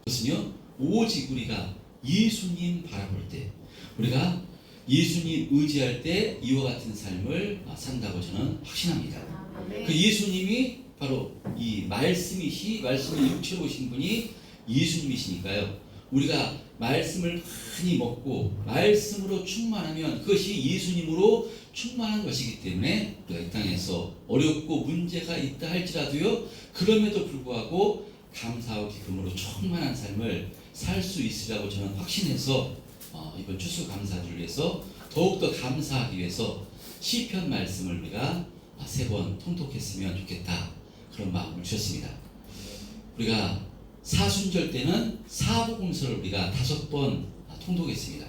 그것은요, 오직 우리가 예수님 바라볼 때, 우리가 예수님 의지할 때 이와 같은 삶을 산다고 저는 확신합니다. 그 예수님이 바로 이 말씀을 육체로 오신 분이 예수님이시니까요. 우리가 말씀을 많이 먹고 말씀으로 충만하면 그것이 예수님으로 충만한 것이기 때문에 우리가 이 땅에서 어렵고 문제가 있다 할지라도요, 그럼에도 불구하고 감사와 기쁨으로 충만한 삶을 살 수 있으리라고 저는 확신해서 이번 추수감사주를 위해서 더욱더 감사하기 위해서 시편 말씀을 우리가 3번 통독했으면 좋겠다, 그런 마음을 주셨습니다. 우리가 사순절 때는 사복음서를 우리가 5번 통독했습니다.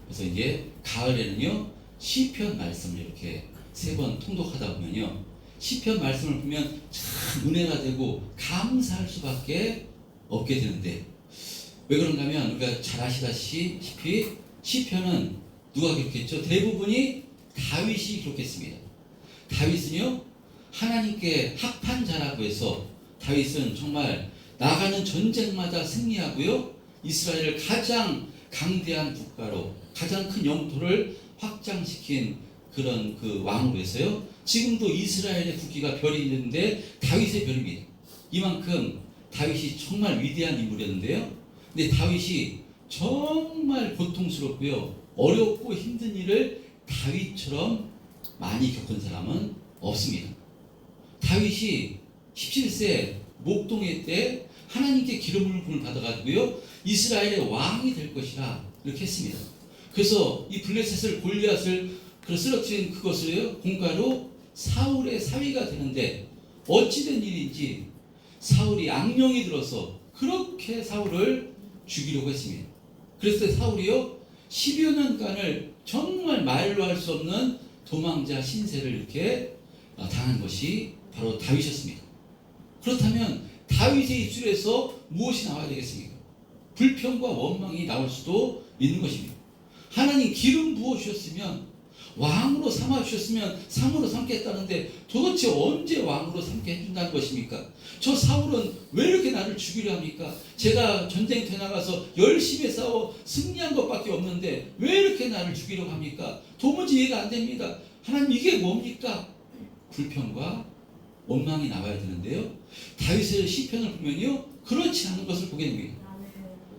그래서 이제 가을에는요, 시편 말씀을 이렇게 3번 통독하다 보면요, 시편 말씀을 보면 참 은혜가 되고 감사할 수밖에 없게 되는데, 왜 그런가 하면 우리가 잘 아시다시피 시편은 누가 기록했죠? 대부분이 다윗이 기록했습니다. 다윗은요, 하나님께 합한 자라고 해서 다윗은 정말 나가는 전쟁마다 승리하고요, 이스라엘을 가장 강대한 국가로 가장 큰 영토를 확장시킨 그런 그 왕으로 해서요, 지금도 이스라엘의 국기가 별이 있는데 다윗의 별입니다. 이만큼 다윗이 정말 위대한 인물이었는데요. 근데 다윗이 정말 고통스럽고요, 어렵고 힘든 일을 다윗처럼 많이 겪은 사람은 없습니다. 다윗이 17세 목동회 때 하나님께 기름을 부음을 받아가지고요, 이스라엘의 왕이 될 것이라 이렇게 했습니다. 그래서 이 블레셋을 골리앗을 쓰러뜨린 그것을요, 공가로 사울의 사위가 되는데 어찌된 일인지 사울이 악령이 들어서 그렇게 사울을 죽이려고 했습니다. 그래서 사울이요, 10여 년간을 정말 말로 할 수 없는 도망자 신세를 이렇게 당한 것이 바로 다윗이었습니다. 그렇다면 다윗의 입술에서 무엇이 나와야 되겠습니까? 불평과 원망이 나올 수도 있는 것입니다. 하나님 기름 부어주셨으면, 왕으로 삼아주셨으면 상으로 삼겠다는데 도대체 언제 왕으로 삼게 해준다는 것입니까? 저 사울은 왜 이렇게 나를 죽이려 합니까? 제가 전쟁터에 나가서 열심히 싸워 승리한 것밖에 없는데 왜 이렇게 나를 죽이려고 합니까? 도무지 이해가 안 됩니다. 하나님, 이게 뭡니까? 불평과 원망이 나와야 되는데요, 다윗의 시편을 보면요, 그렇지 않은 것을 보게 됩니다.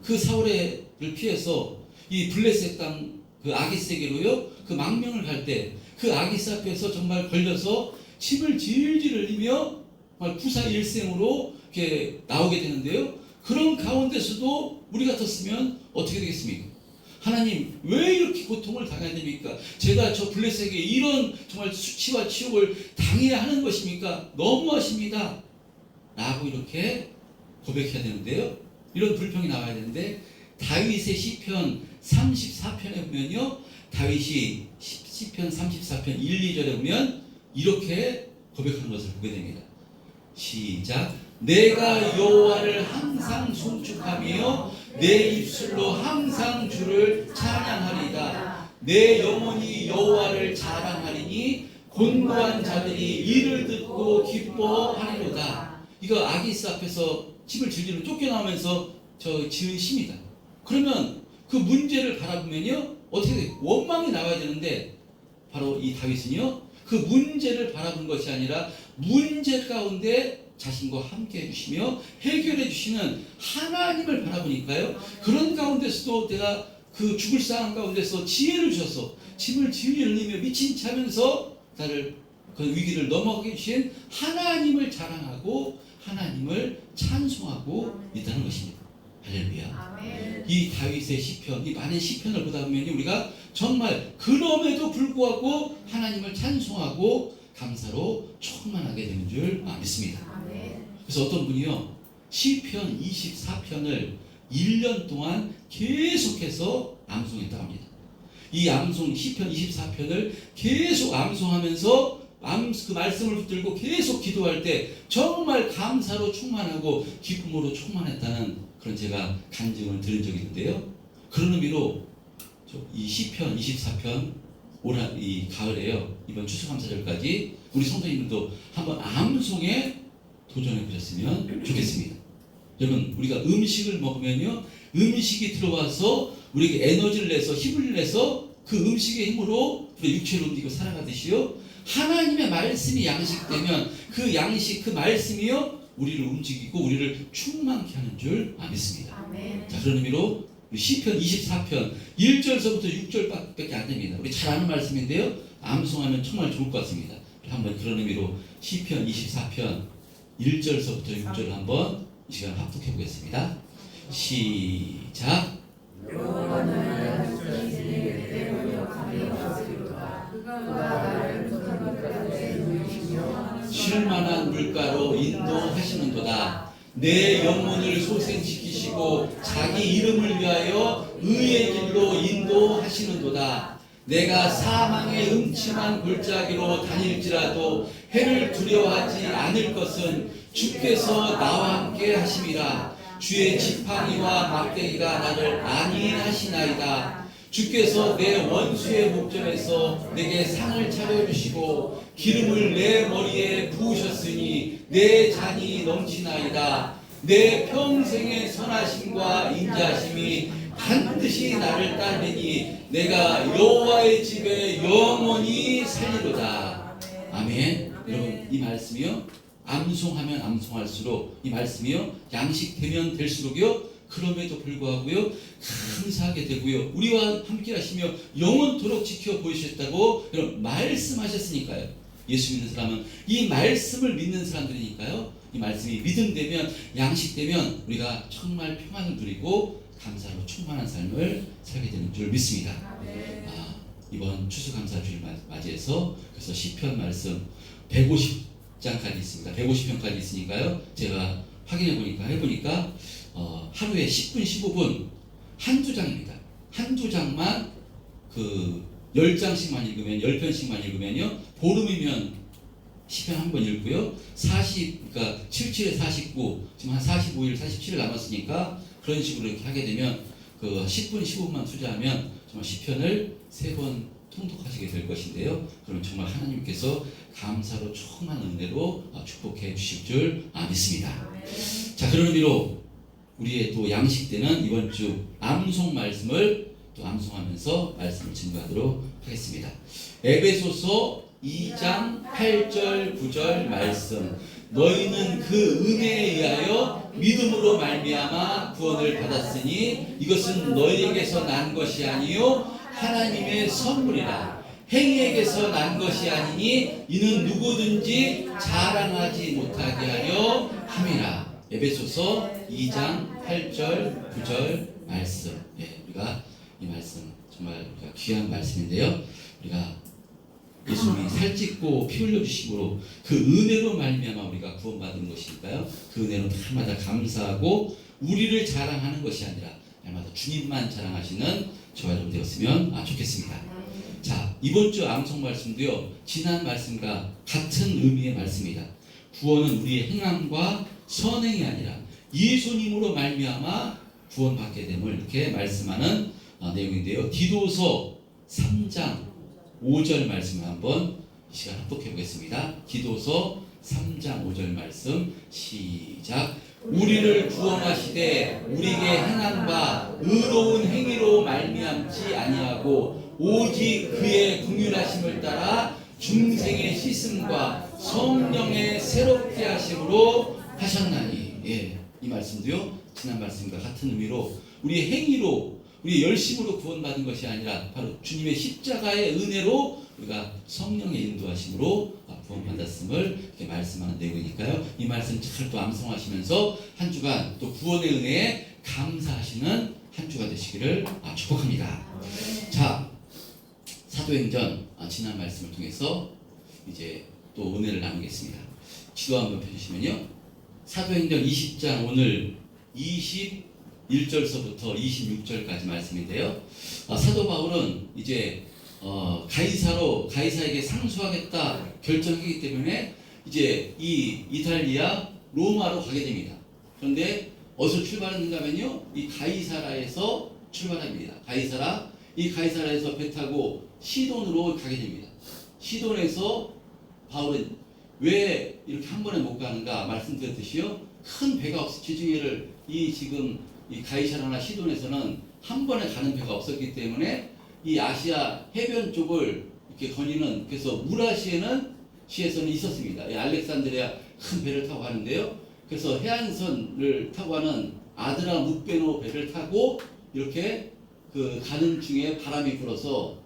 그 사울을 피해서 이 블레셋 땅 그 아기스에게로요, 그 망명을 갈 때 그 아기스 앞에서 정말 걸려서 침을 질질 흘리며 정말 부사 일생으로 이렇게 나오게 되는데요, 그런 가운데서도 우리 같았으면 어떻게 되겠습니까? 하나님, 왜 이렇게 고통을 당해야 됩니까? 제가 저 블레셋에게 이런 정말 수치와 치욕을 당해야 하는 것입니까? 너무하십니다 라고 이렇게 고백해야 되는데요, 이런 불평이 나와야 되는데, 다윗의 시편 34편에 보면요, 다윗이 시편 34편 1, 2절에 보면 이렇게 고백하는 것을 보게 됩니다. 시작. 내가 여호와를 항상 송축하며 내 입술로 항상 주를 찬양하리다. 내 영혼이 여호와를 자랑하리니 곤고한 자들이 이를 듣고 기뻐하리로다. 이거 아기스 앞에서 침을 질질로 쫓겨나오면서 지은 시입니다. 그러면 그 문제를 바라보면요, 어떻게 돼요? 원망이 나와야 되는데, 바로 이 다윗은요, 그 문제를 바라본 것이 아니라 문제 가운데 자신과 함께 해주시며 해결해 주시는 하나님을 바라보니까요, 그런 가운데서도 내가 그 죽을 상황 가운데서 지혜를 주셔서 침을 질질 흘리며 미친 체 하면서 나를 그 위기를 넘어가게 주신 하나님을 자랑하고 하나님을 찬송하고 있다는 것입니다. 할렐루야. 아멘. 이 다윗의 시편, 이 많은 시편을 보다 보면 우리가 정말 그럼에도 불구하고 하나님을 찬송하고 감사로 충만하게 되는 줄 믿습니다. 아멘. 그래서 어떤 분이요, 시편 24편을 1년 동안 계속해서 암송했다고 합니다. 이 시편 24편을 계속 암송하면서 그 말씀을 붙들고 계속 기도할 때 정말 감사로 충만하고 기쁨으로 충만했다는 그런 제가 간증을 들은 적이 있는데요, 그런 의미로 이 시편 24편 이 가을에요, 이번 추수감사절까지 우리 성도님들도 한번 암송에 도전해 보셨으면 좋겠습니다. 여러분 우리가 음식을 먹으면요 음식이 들어와서 우리에게 에너지를 내서 힘을 내서 그 음식의 힘으로 우리 육체를 움직이고 살아가듯이요 하나님의 말씀이 양식되면 그 양식 그 말씀이요 우리를 움직이고 우리를 충만케 하는 줄 믿습니다. 자 그런 의미로 우리 시편 24편 1절서부터 6절밖에 안 됩니다. 우리 잘 아는 말씀인데요 암송하면 정말 좋을 것 같습니다. 한번 그런 의미로 시편 24편 1절서부터 6절을 한번 이 시간 합독해 보겠습니다. 시작. 여호와는 자신에게 때문에 감이 없으리로다. 그가 나를 붙은 것까지 누이시며 쉴만한 물가로 인도하시는도다. 내 영혼을 소생시키시고 자기 이름을 위하여 의의 길로 인도하시는도다. 내가 사망의 음침한 골짜기로 다닐지라도 해를 두려워하지 않을 것은 주께서 나와 함께 하심이라. 주의 지팡이와 막대기가 나를 안위하시나이다. 주께서 내 원수의 목전에서 내게 상을 차려주시고 기름을 내 머리에 부으셨으니 내 잔이 넘치나이다. 내 평생의 선하심과 인자하심이 반드시 나를 따르니 내가 여호와의 집에 영원히 살리로다. 아멘. 여러분 이 말씀이요 암송하면 암송할수록 이 말씀이요 양식되면 될수록요 그럼에도 불구하고요 감사하게 되고요 우리와 함께 하시며 영원토록 지켜 보이셨다고 여러분 말씀하셨으니까요. 예수 믿는 사람은 이 말씀을 믿는 사람들이니까요 이 말씀이 믿음되면 양식되면 우리가 정말 평안을 누리고 감사로 충만한 삶을 살게 되는 줄 믿습니다. 이번 추수감사주일 맞이해서 그래서 시편 말씀 150장까지 있습니다. 150편까지 있으니까요. 제가 해보니까 하루에 10분, 15분 한두 장입니다. 한두 장만 그 10장씩만 읽으면 10편씩만 읽으면요. 보름이면 시편 한 번 읽고요. 그러니까 77에 49 지금 한 45일, 47일 남았으니까 그런 식으로 이렇게 하게 되면 그 10분, 15분만 투자하면 정말 시편을 3번 통독하시게 될 것인데요. 그럼 정말 하나님께서 감사로 충만한 은혜로 축복해 주실 줄 믿습니다. 자, 그런 의미로 우리의 또 양식되는 이번 주 암송 말씀을 또 암송하면서 말씀을 증거하도록 하겠습니다. 에베소서 2장 8절 9절 말씀. 너희는 그 은혜에 의하여 믿음으로 말미암아 구원을 받았으니 이것은 너희에게서 난 것이 아니요 하나님의 선물이라. 행위에게서 난 것이 아니니 이는 누구든지 자랑하지 못하게 하려 함이라. 에베소서 2장 8절 9절 말씀. 우리가 이 말씀 정말 우리가 귀한 말씀인데요. 우리가 예수님이 살찢고 피 흘려주심으로 그 은혜로 말미암아 우리가 구원받은 것이니까요. 그 은혜로 날마다 감사하고 우리를 자랑하는 것이 아니라 날마다 주님만 자랑하시는 저와 여러분 되었으면 좋겠습니다. 자, 이번 주 암송 말씀도요. 지난 말씀과 같은 의미의 말씀입니다. 구원은 우리의 행함과 선행이 아니라 예수님으로 말미암아 구원받게 됨을 이렇게 말씀하는 내용인데요. 디도서 3장 5절 말씀을 한번 이 시간 합독해 보겠습니다. 디도서 3장 5절 말씀 시작. 우리를 구원하시되 우리에게 행한 바 의로운 행위로 말미암지 아니하고 오직 그의 긍휼하심을 따라 중생의 씻음과 성령의 새롭게 하심으로 하셨나니. 이 말씀도요 지난 말씀과 같은 의미로 우리의 행위로 우리의 열심으로 구원받은 것이 아니라 바로 주님의 십자가의 은혜로 우리가 성령의 인도하심으로 구원받았음을 이렇게 말씀하는 내용이니까요. 이 말씀 잘 또 암송하시면서 한 주간 또 구원의 은혜에 감사하시는 한 주가 되시기를 축복합니다. 자, 사도행전 지난 말씀을 통해서 이제 또 은혜를 나누겠습니다. 지도 한번 펴주시면요. 사도행전 20장 오늘 21절서부터 26절까지 말씀인데요. 사도 바울은 이제 가이사에게 상수하겠다 결정하기 때문에 이제 이 이탈리아 로마로 가게 됩니다. 그런데 어디서 출발했는가 하면요. 이 가이사라에서 출발합니다. 이 가이사라에서 배 타고 시돈으로 가게 됩니다. 시돈에서 바울은 왜 이렇게 한 번에 못 가는가 말씀드렸듯이요. 큰 배가 지중해를 이 지금 이 가이사라나 시돈에서는 한 번에 가는 배가 없었기 때문에 이 아시아 해변 쪽을 이렇게 거니는, 그래서 시에서는 있었습니다. 이 알렉산드리아 큰 배를 타고 가는데요. 그래서 해안선을 타고 가는 아드라 묵베노 배를 타고 이렇게 그 가는 중에 바람이 불어서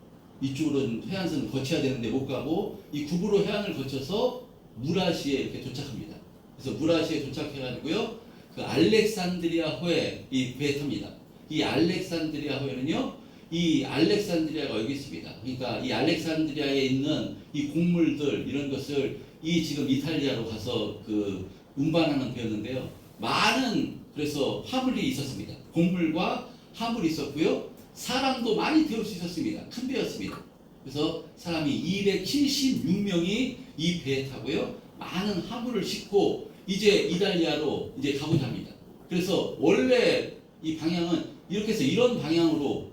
이쪽으로 해안선을 거쳐야 되는데 못 가고 이 구브로 해안을 거쳐서 무라시에 이렇게 도착합니다. 그래서 무라시에 도착해가지고요, 그 알렉산드리아호에 이 배에 탑니다. 이 알렉산드리아호에는요, 이 알렉산드리아가 여기 있습니다. 그러니까 이 알렉산드리아에 있는 이 곡물들 이런 것을 이 지금 이탈리아로 가서 그 운반하는 배였는데요. 많은 그래서 화물이 있었습니다. 곡물과 화물이 있었고요. 사람도 많이 태울 수 있었습니다. 큰 배였습니다. 그래서 사람이 276명이 이 배에 타고요. 많은 화물을 싣고 이제 이탈리아로 이제 가고자 합니다. 그래서 원래 이 방향은 이렇게 해서 이런 방향으로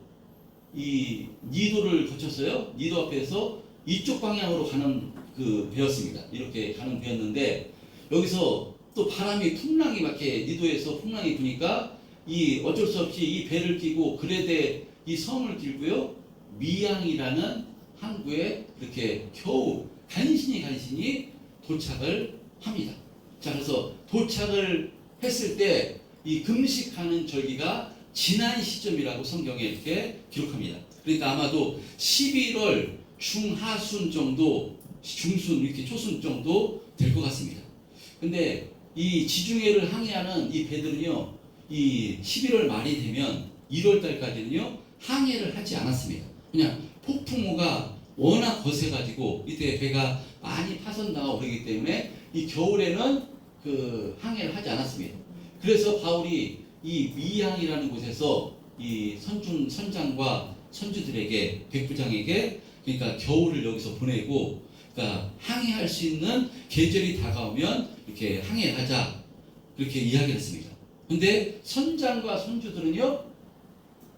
이 니도를 거쳤어요. 니도 앞에서 이쪽 방향으로 가는 그 배였습니다. 이렇게 가는 배였는데 여기서 또 바람이 풍랑이 막게 니도에서 풍랑이 부니까 이 어쩔 수 없이 이 배를 끼고 그레데 이 섬을 길고요. 미양이라는 항구에 이렇게 겨우 간신히 도착을 합니다. 자, 그래서 도착을 했을 때 이 금식하는 절기가 지난 시점이라고 성경에 이렇게 기록합니다. 그러니까 아마도 11월 중하순 정도, 중순 이렇게 초순 정도 될 것 같습니다. 근데 이 지중해를 항해하는 이 배들은요, 이 11월 말이 되면 1월 달까지는요 항해를 하지 않았습니다. 그냥 폭풍우가 워낙 거세가지고 이때 배가 많이 파손나고 그러기 때문에 이 겨울에는 그 항해를 하지 않았습니다. 그래서 바울이 이 미양이라는 곳에서 이 선장과 선주들에게, 백부장에게, 그러니까 겨울을 여기서 보내고, 그러니까 항해할 수 있는 계절이 다가오면 이렇게 항해하자, 그렇게 이야기를 했습니다. 근데 선장과 선주들은요,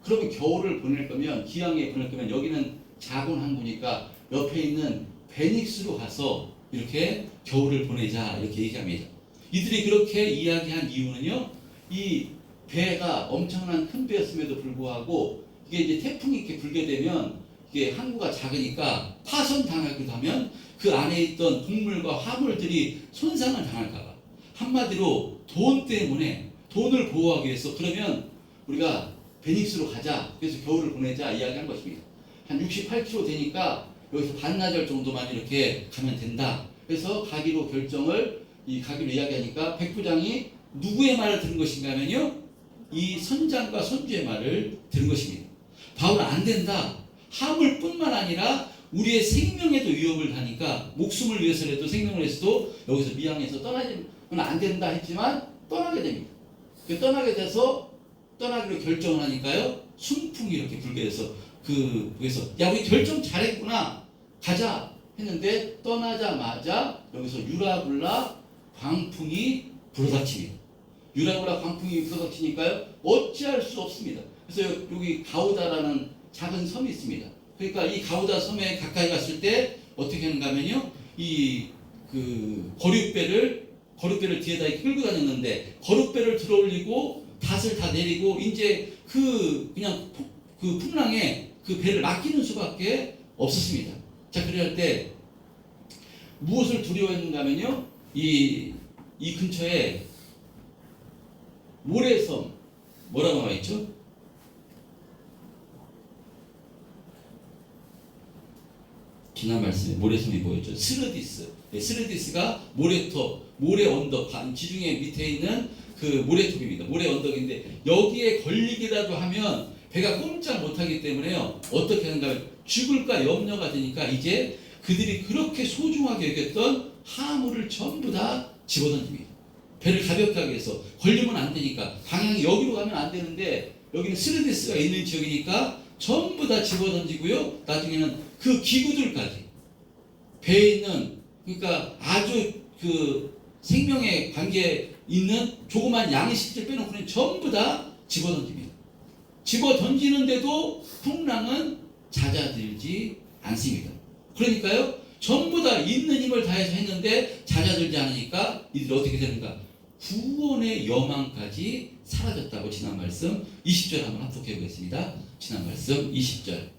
그러면 겨울을 보낼 거면, 기항에 보낼 거면 여기는 작은 항구니까 옆에 있는 베닉스로 가서 이렇게 겨울을 보내자, 이렇게 얘기합니다. 이들이 그렇게 이야기한 이유는요, 이 배가 엄청난 큰 배였음에도 불구하고 이게 이제 태풍이 이렇게 불게 되면 이게 항구가 작으니까 파손 당하기도 하면 그 안에 있던 곡물과 화물들이 손상을 당할까봐, 한마디로 돈 때문에 돈을 보호하기 위해서 그러면 우리가 베닉스로 가자, 그래서 겨울을 보내자 이야기한 것입니다. 한 68km 되니까 여기서 반나절 정도만 이렇게 가면 된다. 그래서 가기로 이야기하니까 백부장이 누구의 말을 들은 것인가 하면요, 이 선장과 선주의 말을 들은 것입니다. 바울은 안 된다. 화물뿐만 아니라 우리의 생명에도 위협을 하니까 목숨을 위해서라도 생명을 위해서도 여기서 미양에서 떠나지는 안 된다 했지만 떠나게 됩니다. 떠나게 돼서 떠나기로 결정을 하니까요, 순풍이 이렇게 불게 돼서 그래서 야, 우리 결정 잘했구나, 가자 했는데 떠나자마자 여기서 유라굴라 광풍이 불어닥칩니다. 유라굴라 광풍이 불어닥치니까요, 어찌할 수 없습니다. 그래서 여기 가우다라는 작은 섬이 있습니다. 그러니까 이 가우다 섬에 가까이 갔을 때 어떻게 하는가 하면요, 이 거룻배를 뒤에다 끌고 다녔는데 거룻배를 들어올리고 닷을 다 내리고 이제 그냥 그 풍랑에 그 배를 맡기는 수밖에 없었습니다. 자, 그럴 때 무엇을 두려워했는가 하면요, 이 근처에 모래섬, 뭐라고 나와 있죠? 지난 말씀에 모래섬이 뭐였죠? 스르디스. 네, 스르디스가 모래톱, 모래 언덕, 지중해 밑에 있는 그 모래톱입니다. 모래 언덕인데 여기에 걸리기라도 하면 배가 꼼짝 못하기 때문에요, 어떻게 하는가 하면 죽을까 염려가 되니까 이제 그들이 그렇게 소중하게 여겼던 화물을 전부 다 집어던집니다. 배를 가볍게 하기 위해서. 걸리면 안 되니까 방향이 여기로 가면 안 되는데 여기는 스르디스가 있는 지역이니까 전부 다 집어던지고요, 나중에는 그 기구들까지 배에 있는, 그러니까 아주 그 생명에 관계 있는 조그만 양식들 빼놓고는 전부 다 집어던집니다. 집어던지는데도 풍랑은 잦아들지 않습니다. 그러니까요, 전부 다 있는 힘을 다해서 했는데 잦아들지 않으니까 이들이 어떻게 되는가? 구원의 여망까지 사라졌다고 지난 말씀 20절 한번 합독해 보겠습니다. 지난 말씀 20절.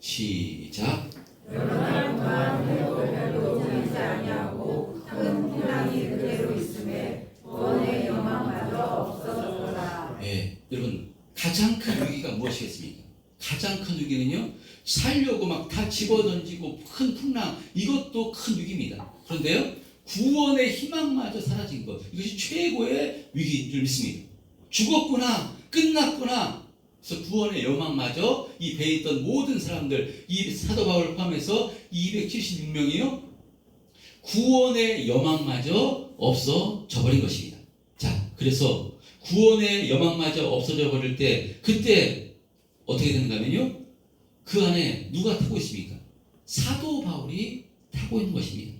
시작. 여러 날 동안 별로 보이지 아니하고 큰 풍랑이 그대로 있음에 구원의 영광마저 없어졌더라. 예, 여러분 가장 큰 위기가 무엇이겠습니까? 가장 큰 위기는요, 살려고 막 다 집어던지고 큰 풍랑, 이것도 큰 위기입니다. 그런데요, 구원의 희망마저 사라진 것, 이것이 최고의 위기인 줄 믿습니다. 죽었구나, 끝났구나. 그래서 구원의 여망마저 이 배에 있던 모든 사람들, 이 사도 바울을 포함해서 276명이요, 구원의 여망마저 없어져 버린 것입니다. 자, 그래서 구원의 여망마저 없어져 버릴 때, 그때 어떻게 되는가 하면요, 그 안에 누가 타고 있습니까? 사도 바울이 타고 있는 것입니다.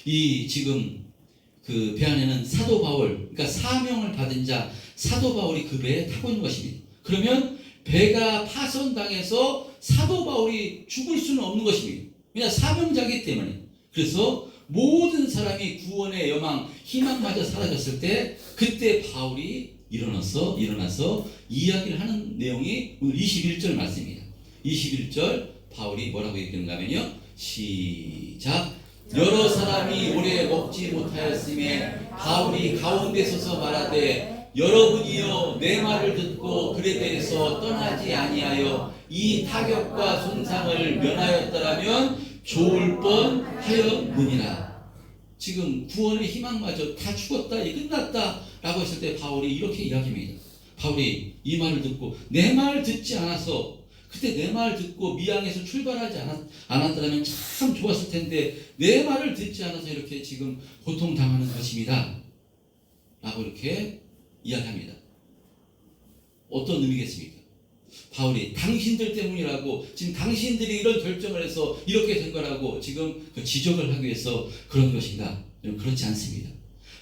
이 지금 그 배 안에는 사도 바울, 그러니까 사명을 받은 자 사도 바울이 그 배에 타고 있는 것입니다. 그러면 배가 파손당해서 사도 바울이 죽을 수는 없는 것입니다. 왜냐, 사명자이기 때문에. 그래서 모든 사람이 구원의 여망, 희망마저 사라졌을 때, 그때 바울이 일어나서 이야기를 하는 내용이 오늘 21절 말씀입니다. 21절 바울이 뭐라고 얘기하는가 하면요, 시작. 여러 사람이 오래 먹지 못하였음에 바울이 가운데 서서 말하되, 여러분이여 내 말을 듣고 그에 대해서 떠나지 아니하여 이 타격과 손상을 면하였더라면 좋을 뻔하였느니라. 지금 구원의 희망마저 다 죽었다, 이제 끝났다 라고 했을 때 바울이 이렇게 이야기합니다. 바울이 이 말을 듣고 내 말 듣지 않아서, 그때 내 말 듣고 미양에서 출발하지 않았더라면 참 좋았을 텐데 내 말을 듣지 않아서 이렇게 지금 고통당하는 것입니다 라고 이렇게 이야기합니다. 어떤 의미겠습니까? 바울이 당신들 때문이라고, 지금 당신들이 이런 결정을 해서 이렇게 된 거라고 지금 그 지적을 하기 위해서 그런 것인가? 그렇지 않습니다.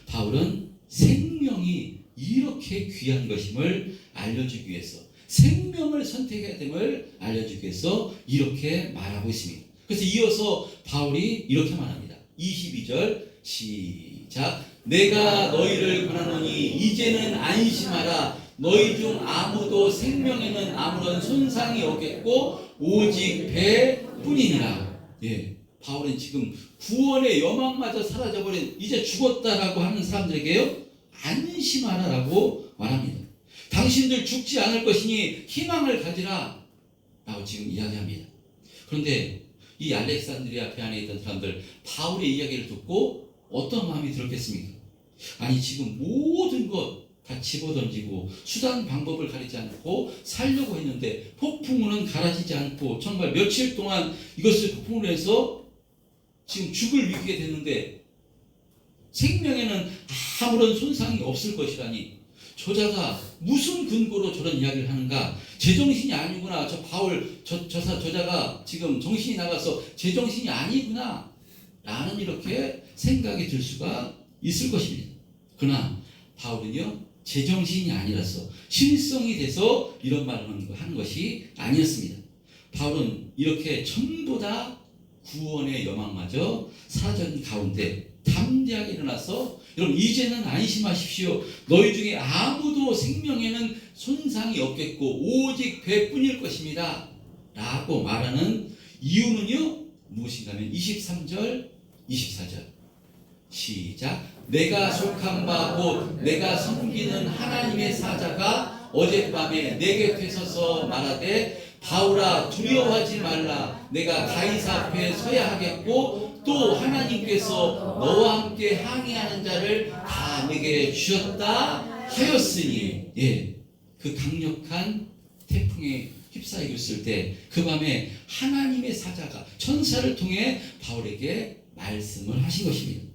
바울은 생명이 이렇게 귀한 것임을 알려주기 위해서, 생명을 선택해야 됨을 알려주기 위해서 이렇게 말하고 있습니다. 그래서 이어서 바울이 이렇게 말합니다. 22절 시작. 내가 너희를 권하노니 이제는 안심하라. 너희 중 아무도 생명에는 아무런 손상이 없겠고 오직 배뿐이니라. 예, 바울은 지금 구원의 여망마저 사라져버린, 이제 죽었다라고 하는 사람들에게요, 안심하라라고 말합니다. 당신들 죽지 않을 것이니 희망을 가지라 라고 지금 이야기합니다. 그런데 이 알렉산드리아 배 안에 있던 사람들, 바울의 이야기를 듣고 어떤 마음이 들었겠습니까? 아니, 지금 모든 것 다 집어던지고 수단 방법을 가리지 않고 살려고 했는데 폭풍우는 가라지지 않고 정말 며칠 동안 이것을 폭풍으로 해서 지금 죽을 위기에 됐는데 생명에는 아무런 손상이 없을 것이라니, 저자가 무슨 근거로 저런 이야기를 하는가? 제정신이 아니구나. 저 바울, 저자가 지금 정신이 나가서 제정신이 아니구나 라는 이렇게 생각이 들 수가 있을 것입니다. 그러나 바울은요, 제정신이 아니라서, 실성이 돼서 이런 말을 하는 것이 아니었습니다. 바울은 이렇게 전부 다 구원의 여망마저 사라진 가운데 담대하게 일어나서, 여러분 이제는 안심하십시오. 너희 중에 아무도 생명에는 손상이 없겠고 오직 배뿐일 것입니다 라고 말하는 이유는요, 무엇인가 하면 23절 24절 시작. 내가 속한 바 곧 내가 섬기는 하나님의 사자가 어젯밤에 내 곁에 서서 말하되, 바울아 두려워하지 말라. 내가 가이사 앞에 서야 하겠고 또 하나님께서 너와 함께 항의하는 자를 다 내게 주셨다 하였으니. 예, 그 강력한 태풍에 휩싸이고 있을 때 그 밤에 하나님의 사자가 천사를 통해 바울에게 말씀을 하신 것입니다.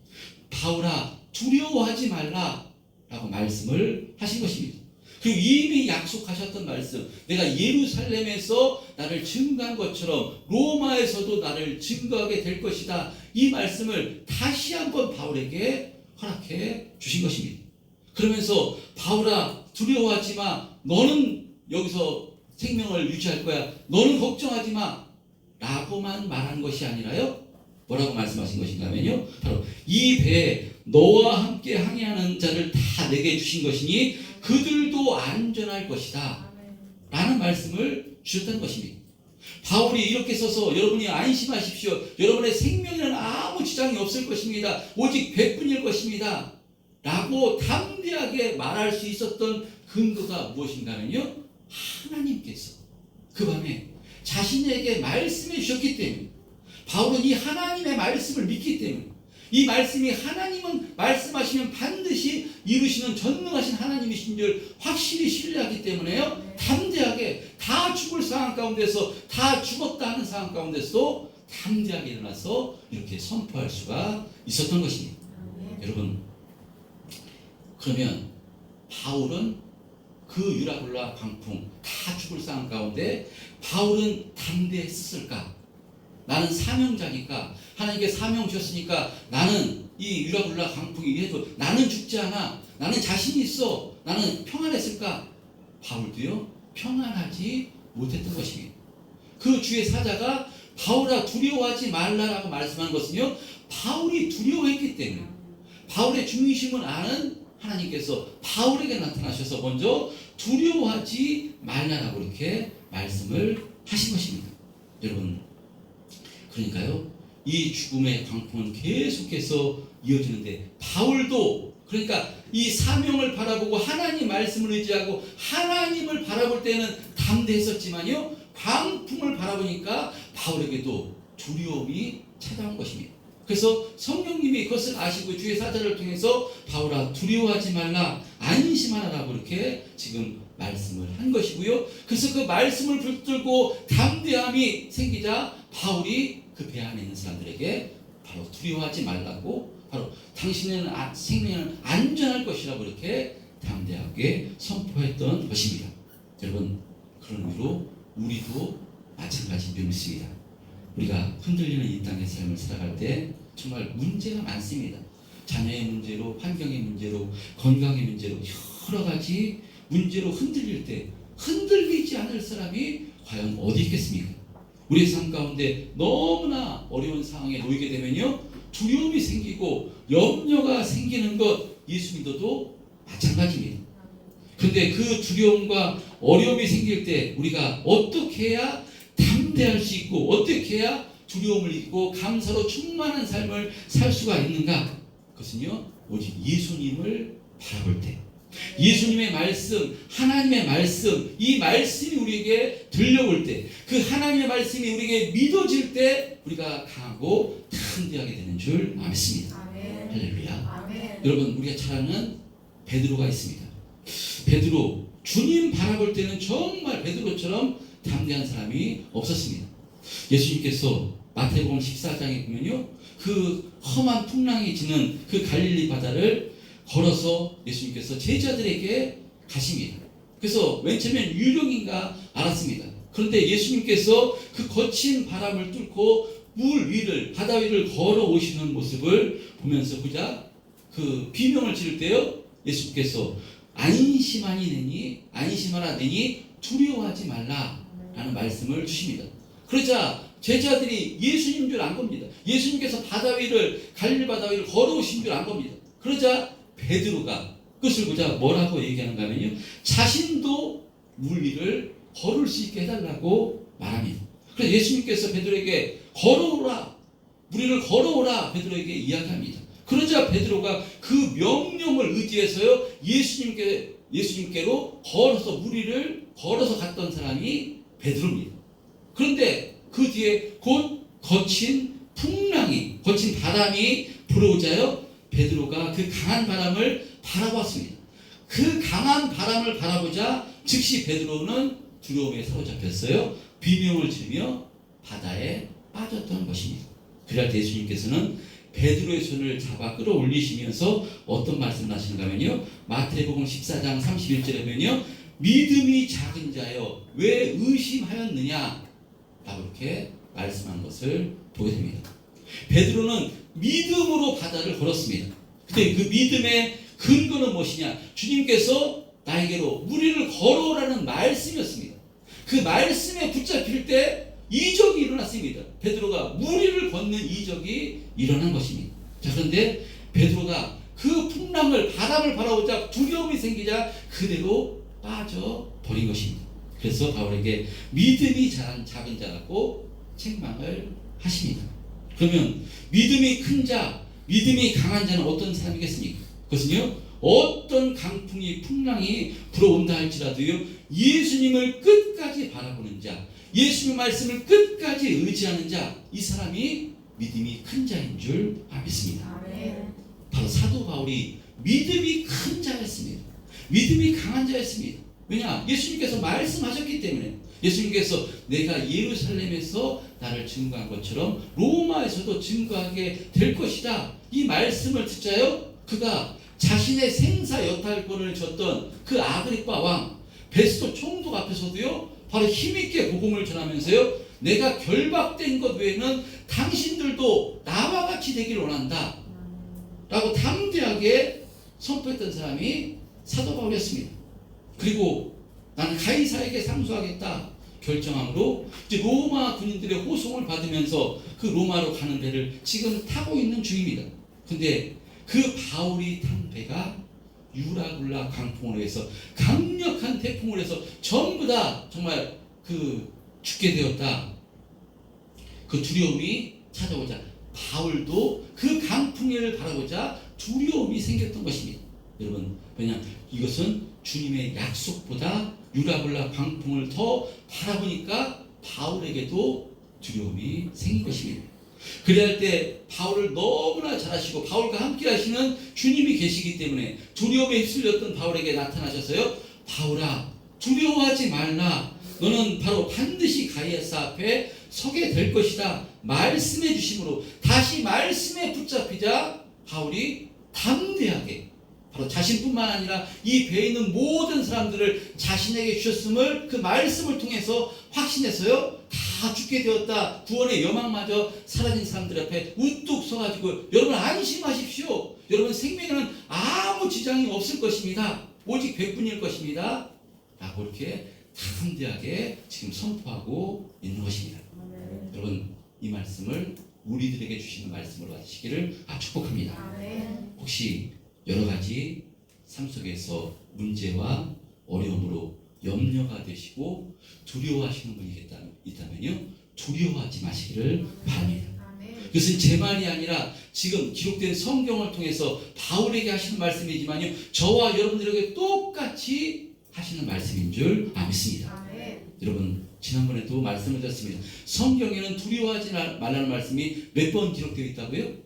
바울아 두려워하지 말라 라고 말씀을 하신 것입니다. 그리고 이미 약속하셨던 말씀, 내가 예루살렘에서 나를 증거한 것처럼 로마에서도 나를 증거하게 될 것이다, 이 말씀을 다시 한번 바울에게 허락해 주신 것입니다. 그러면서 바울아 두려워하지 마, 너는 여기서 생명을 유지할 거야, 너는 걱정하지 마 라고만 말한 것이 아니라요, 뭐라고 말씀하신 것인가 하면요, 바로 이 배에 너와 함께 항해하는 자를 다 내게 주신 것이니 그들도 안전할 것이다 라는 말씀을 주셨다는 것입니다. 바울이 이렇게 써서 여러분이 안심하십시오, 여러분의 생명에는 아무 지장이 없을 것입니다, 오직 배뿐일 것입니다 라고 담대하게 말할 수 있었던 근거가 무엇인가 하면요, 하나님께서 그 밤에 자신에게 말씀해 주셨기 때문에, 바울은 이 하나님의 말씀을 믿기 때문에, 이 말씀이 하나님은 말씀하시면 반드시 이루시는 전능하신 하나님이신 줄 확실히 신뢰하기 때문에요, 담대하게 다 죽을 상황 가운데서, 다 죽었다 하는 상황 가운데서도 담대하게 일어나서 이렇게 선포할 수가 있었던 것입니다. 여러분, 그러면 바울은 그 유라굴라 광풍 다 죽을 상황 가운데 바울은 담대했을까? 나는 사명자니까, 하나님께 사명 주셨으니까 나는 이 유라굴라 광풍이 해도 나는 죽지 않아, 나는 자신이 있어, 나는 평안했을까? 바울도요, 평안하지 못했던 것입니다. 그 주의 사자가 바울아 두려워하지 말라라고 말씀하는 것은요, 바울이 두려워했기 때문에, 바울의 중심을 아는 하나님께서 바울에게 나타나셔서 먼저 두려워하지 말라라고 이렇게 말씀을 하신 것입니다. 여러분, 그러니까요, 이 죽음의 광풍은 계속해서 이어지는데 바울도, 그러니까 이 사명을 바라보고 하나님 말씀을 의지하고 하나님을 바라볼 때는 담대했었지만요, 광풍을 바라보니까 바울에게도 두려움이 찾아온 것입니다. 그래서 성령님이 그것을 아시고 주의 사자를 통해서 바울아 두려워하지 말라, 안심하라라고 이렇게 지금 말씀을 한 것이고요. 그래서 그 말씀을 붙들고 담대함이 생기자 바울이 그 배 안에 있는 사람들에게 바로 두려워하지 말라고, 바로 당신의 생명은 안전할 것이라고 이렇게 담대하게 선포했던 것입니다. 여러분, 그런 의미로 우리도 마찬가지인 믿습니다. 우리가 흔들리는 이 땅의 삶을 살아갈 때 정말 문제가 많습니다. 자녀의 문제로, 환경의 문제로, 건강의 문제로, 여러 가지 문제로 흔들릴 때 흔들리지 않을 사람이 과연 어디 있겠습니까? 우리의 삶 가운데 너무나 어려운 상황에 놓이게 되면요, 두려움이 생기고 염려가 생기는 것, 예수 믿어도 마찬가지입니다. 그런데 그 두려움과 어려움이 생길 때 우리가 어떻게 해야 담대할 수 있고, 어떻게 해야 두려움을 잊고 감사로 충만한 삶을 살 수가 있는가? 그것은요, 오직 예수님을 바라볼 때, 예수님의 말씀, 하나님의 말씀, 이 말씀이 우리에게 들려올 때, 그 하나님의 말씀이 우리에게 믿어질 때 우리가 강하고 담대하게 되는 줄 믿습니다. 할렐루야. 아멘. 여러분, 우리가 잘 아는 베드로가 있습니다. 베드로, 주님 바라볼 때는 정말 베드로처럼 담대한 사람이 없었습니다. 예수님께서 마태복음 14장에 보면요, 그 험한 풍랑이 지는 그 갈릴리 바다를 걸어서 예수님께서 제자들에게 가십니다. 그래서 맨 처음엔 유령인가 알았습니다. 그런데 예수님께서 그 거친 바람을 뚫고 물 위를, 바다 위를 걸어오시는 모습을 보면서 보자 그 비명을 지를 때요, 예수님께서 안심하니 내니, 안심하라 내니 두려워하지 말라 라는 말씀을 주십니다. 그러자 제자들이 예수님 줄 안 겁니다. 예수님께서 바다 위를, 갈릴리 바다 위를 걸어오신 줄 안 겁니다. 그러자 베드로가 그것을 보자 뭐라고 얘기하는가 하면요, 자신도 물 위를 걸을 수 있게 해달라고 말합니다. 그래서 예수님께서 베드로에게 걸어오라, 물 위를 걸어오라 베드로에게 이야기합니다. 그러자 베드로가 그 명령을 의지해서요, 예수님께로 걸어서 물 위를 걸어서 갔던 사람이 베드로입니다. 그런데 그 뒤에 곧 거친 풍랑이, 거친 바람이 불어오자요, 베드로가 그 강한 바람을 바라봤습니다. 그 강한 바람을 바라보자 즉시 베드로는 두려움에 사로잡혔어요. 비명을 지르며 바다에 빠졌던 것입니다. 그럴 때 예수님께서는 베드로의 손을 잡아 끌어올리시면서 어떤 말씀을 하시는가 하면요, 마태복음 14장 31절에 보면요, 믿음이 작은 자여 왜 의심하였느냐 라고 이렇게 말씀한 것을 보게 됩니다. 베드로는 믿음으로 바다를 걸었습니다. 근데 그 믿음의 근거는 무엇이냐? 주님께서 나에게로 물 위를 걸어오라는 말씀이었습니다. 그 말씀에 붙잡힐 때 이적이 일어났습니다. 베드로가 무리를 걷는 이적이 일어난 것입니다. 자, 그런데 베드로가 그 풍랑을 바람을 바라보자 두려움이 생기자 그대로 빠져버린 것입니다. 그래서 바울에게 믿음이 자란 작은 자라고 책망을 하십니다. 그러면 믿음이 큰 자, 믿음이 강한 자는 어떤 사람이겠습니까? 그것은요, 어떤 강풍이 풍랑이 불어온다 할지라도요, 예수님을 끝까지 바라보는 자, 예수님의 말씀을 끝까지 의지하는 자, 이 사람이 믿음이 큰 자인 줄 믿습니다. 바로 사도 바울이 믿음이 큰 자였습니다. 믿음이 강한 자였습니다. 왜냐? 예수님께서 말씀하셨기 때문에. 예수님께서 내가 예루살렘에서 나를 증거한 것처럼 로마에서도 증거하게 될 것이다. 이 말씀을 듣자요, 그가 자신의 생사 여탈권을 줬던 그 아그리파 왕 베스토 총독 앞에서도요, 바로 힘있게 복음을 전하면서요, 내가 결박된 것 외에는 당신들도 나와 같이 되기를 원한다 라고 담대하게 선포했던 사람이 사도 바울이었습니다. 그리고 나는 가이사에게 상수하겠다 결정함으로 이제 로마 군인들의 호송을 받으면서 그 로마로 가는 배를 지금 타고 있는 중입니다. 근데 그 바울이 탄 배가 유라굴라 강풍으로 해서 강력한 태풍으로 해서 전부 다 정말 그 죽게 되었다. 그 두려움이 찾아오자 바울도 그 강풍을 바라보자 두려움이 생겼던 것입니다. 여러분, 왜냐, 이것은 주님의 약속보다 유라굴라 강풍을 더 바라보니까 바울에게도 두려움이 생긴 것입니다. 그래야 할 때 바울을 너무나 잘 아시고 바울과 함께 하시는 주님이 계시기 때문에 두려움에 휩쓸렸던 바울에게 나타나셔서요, 바울아, 두려워하지 말라. 너는 바로 반드시 가이아사 앞에 서게 될 것이다. 말씀해 주심으로 다시 말씀에 붙잡히자 바울이 담대하게 바로 자신뿐만 아니라 이 배에 있는 모든 사람들을 자신에게 주셨음을 그 말씀을 통해서 확신해서요, 다 죽게 되었다. 구원의 여망마저 사라진 사람들 앞에 우뚝 서가지고 여러분 안심하십시오. 여러분 생명에는 아무 지장이 없을 것입니다. 오직 배뿐일 것입니다. 라고 이렇게 담대하게 지금 선포하고 있는 것입니다. 여러분, 이 말씀을 우리들에게 주시는 말씀으로 하시기를 축복합니다. 혹시 여러 가지 삶 속에서 문제와 어려움으로 염려가 되시고 두려워하시는 분이 있다면요, 두려워하지 마시기를 바랍니다. 그것은 제 말이 아니라 지금 기록된 성경을 통해서 바울에게 하시는 말씀이지만요, 저와 여러분들에게 똑같이 하시는 말씀인 줄 믿습니다. 여러분, 지난번에도 말씀을 드렸습니다. 성경에는 두려워하지 말라는 말씀이 몇 번 기록되어 있다고요?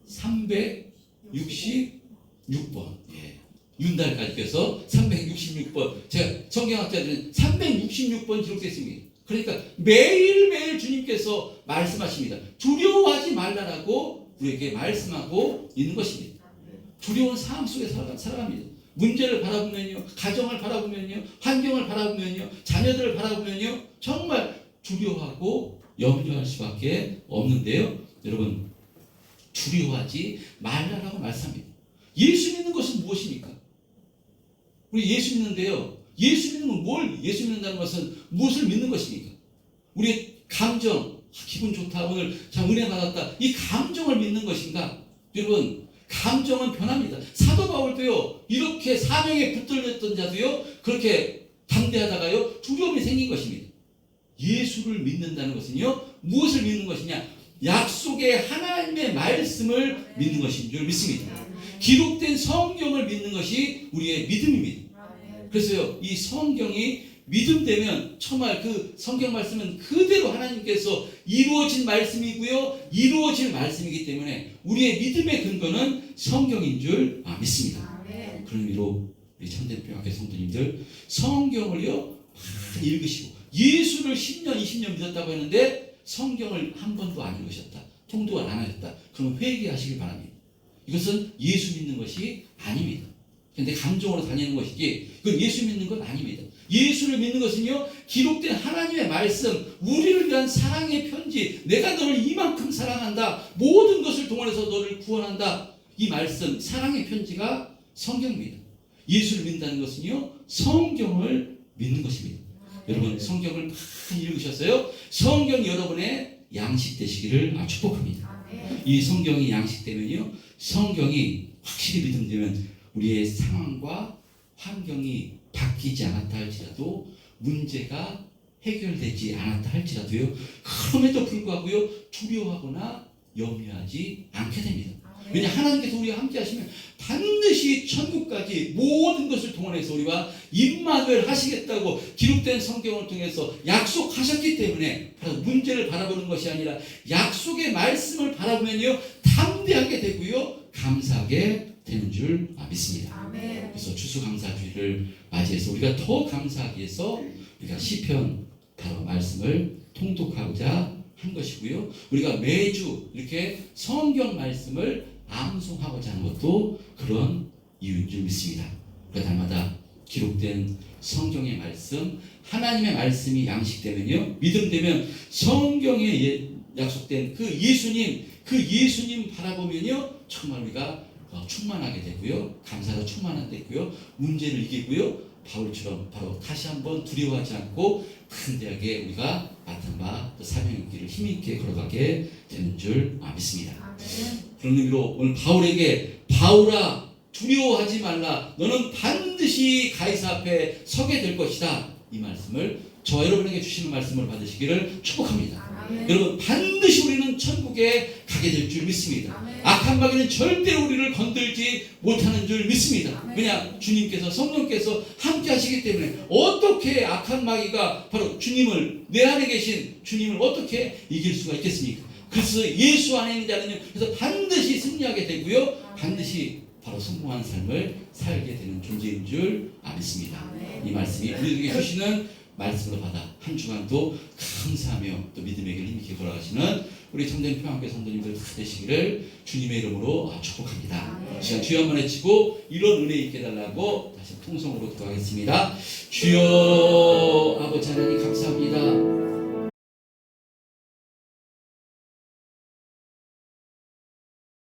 366번. 예. 윤달까지께서 366번. 제가 성경학자들은 366번 기록되어 있습니다. 그러니까 매일매일 주님께서 말씀하십니다. 두려워하지 말라라고 우리에게 말씀하고 있는 것입니다. 두려운 상황 속에 살아갑니다. 문제를 바라보면요, 가정을 바라보면요, 환경을 바라보면요, 자녀들을 바라보면요, 정말 두려워하고 염려할 수밖에 없는데요. 여러분, 두려워하지 말라라고 말씀합니다. 예수 믿는 것은 무엇입니까? 우리 예수 믿는데요, 예수 믿는 건 예수 믿는다는 것은 무엇을 믿는 것입니까? 우리의 감정, 기분 좋다, 오늘 참 은혜 받았다, 이 감정을 믿는 것인가? 여러분, 감정은 변합니다. 사도 바울도요, 이렇게 사명에 붙들렸던 자도요, 그렇게 담대하다가요, 두려움이 생긴 것입니다. 예수를 믿는다는 것은요, 무엇을 믿는 것이냐? 약속의 하나님의 말씀을 믿는 것인 줄 믿습니다. 기록된 성경을 믿는 것이 우리의 믿음입니다. 그래서요, 이 성경이 믿음되면 정말 그 성경 말씀은 그대로 하나님께서 이루어진 말씀이고요, 이루어질 말씀이기 때문에 우리의 믿음의 근거는 성경인 줄 믿습니다. 그런 의미로 우리 참된 교회 성도님들, 성경을요 많이 읽으시고, 예수를 10년 20년 믿었다고 했는데 성경을 한 번도 안 읽으셨다, 통독을 안 하셨다, 그럼 회개하시길 바랍니다. 이것은 예수 믿는 것이 아닙니다. 근데 감정으로 다니는 것이지 그건 예수 믿는 건 아닙니다. 예수를 믿는 것은요, 기록된 하나님의 말씀, 우리를 위한 사랑의 편지, 내가 너를 이만큼 사랑한다, 모든 것을 동원해서 너를 구원한다, 이 말씀, 사랑의 편지가 성경입니다. 예수를 믿는다는 것은요, 성경을 믿는 것입니다. 여러분 성경을 많이 읽으셨어요? 성경 여러분의 양식 되시기를 축복합니다. 이 성경이 양식되면요, 성경이 확실히 믿음되면 우리의 상황과 환경이 바뀌지 않았다 할지라도, 문제가 해결되지 않았다 할지라도요, 그럼에도 불구하고요 두려워하거나 염려하지 않게 됩니다. 왜냐, 하나님께서 우리와 함께 하시면 반드시 천국까지 모든 것을 동원해서 우리와 임마누엘 하시겠다고 기록된 성경을 통해서 약속하셨기 때문에, 바로 문제를 바라보는 것이 아니라 약속의 말씀을 바라보면요 담대하게 되고요 감사하게 되는 줄 믿습니다. 그래서 추수감사주의를 맞이해서 우리가 더 감사하기 위해서 우리가 시편 바로 말씀을 통독하고자 한 것이고요, 우리가 매주 이렇게 성경 말씀을 암송하고자 하는 것도 그런 이유인 줄 믿습니다. 그러니까 날마다 기록된 성경의 말씀, 하나님의 말씀이 양식되면요, 믿음되면 성경에 약속된 그 예수님 바라보면요 정말 우리가 충만하게 되고요, 감사로 충만하게 되고요, 문제를 이기고요, 바울처럼 바로 다시 한번 두려워하지 않고 담대하게 우리가 맡은 바 사명의 길을 힘있게 걸어가게 되는 줄 믿습니다. 그런 의미로 오늘 바울에게, 바울아 두려워하지 말라, 너는 반드시 가이사 앞에 서게 될 것이다, 이 말씀을 저와 여러분에게 주시는 말씀을 받으시기를 축복합니다. 여러분, 반드시 우리는 천국에 가게 될 줄 믿습니다. 악한 마귀는 절대로 우리를 건들지 못하는 줄 믿습니다. 왜냐, 주님께서, 성령께서 함께 하시기 때문에 어떻게 악한 마귀가 바로 주님을, 내 안에 계신 주님을 어떻게 이길 수가 있겠습니까? 그래서 예수 안에 있는 자는 그래서 반드시 승리하게 되고요, 반드시 바로 성공한 삶을 살게 되는 존재인 줄 믿습니다. 이 말씀이 우리에게 주시는 말씀으로 받아 한 주간도 감사하며 또 믿음의 길 힘있게 걸어가시는 우리 참된 평안교회 성도님들 되시기를 주님의 이름으로 축복합니다. 시간 주여 한번 외치고 이런 은혜 있게 달라고 다시 통성으로 기도하겠습니다. 주여 아버지